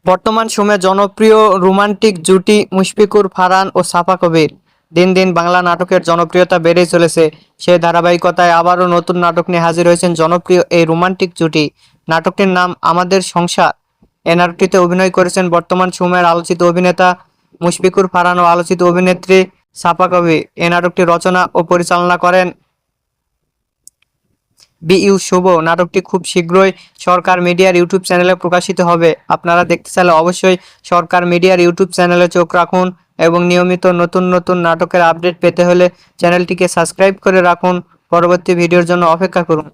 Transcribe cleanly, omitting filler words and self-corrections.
বর্তমান সময়ে জনপ্রিয় রোমান্টিক জুটি মুশফিকুর ফারহান ও সাফা কবির। দিন দিন বাংলা নাটকের জনপ্রিয়তা বেড়েই চলেছে। সেই ধারাবাহিকতায় আবারও নতুন নাটক নিয়ে হাজির হয়েছেন জনপ্রিয় এই রোমান্টিক জুটি। নাটকটির নাম আমাদের সংসার। এই নাটকটিতে অভিনয় করেছেন বর্তমান সময়ের আলোচিত অভিনেতা মুশফিকুর ফারহান ও আলোচিত অভিনেত্রী সাফা কবির। এই নাটকটি রচনা ও পরিচালনা করেন বিইউ শুভ। নাটকটি খুব শীঘ্রই সরকার মিডিয়ার ইউটিউব চ্যানেলে প্রকাশিত হবে। আপনারা দেখতে চাইলে অবশ্যই সরকার মিডিয়ার ইউটিউব চ্যানেলে চোখ রাখুন এবং নিয়মিত নতুন নতুন নাটকের আপডেট পেতে হলে চ্যানেলটিকে সাবস্ক্রাইব করে রাখুন। পরবর্তী ভিডিওর জন্য অপেক্ষা করুন।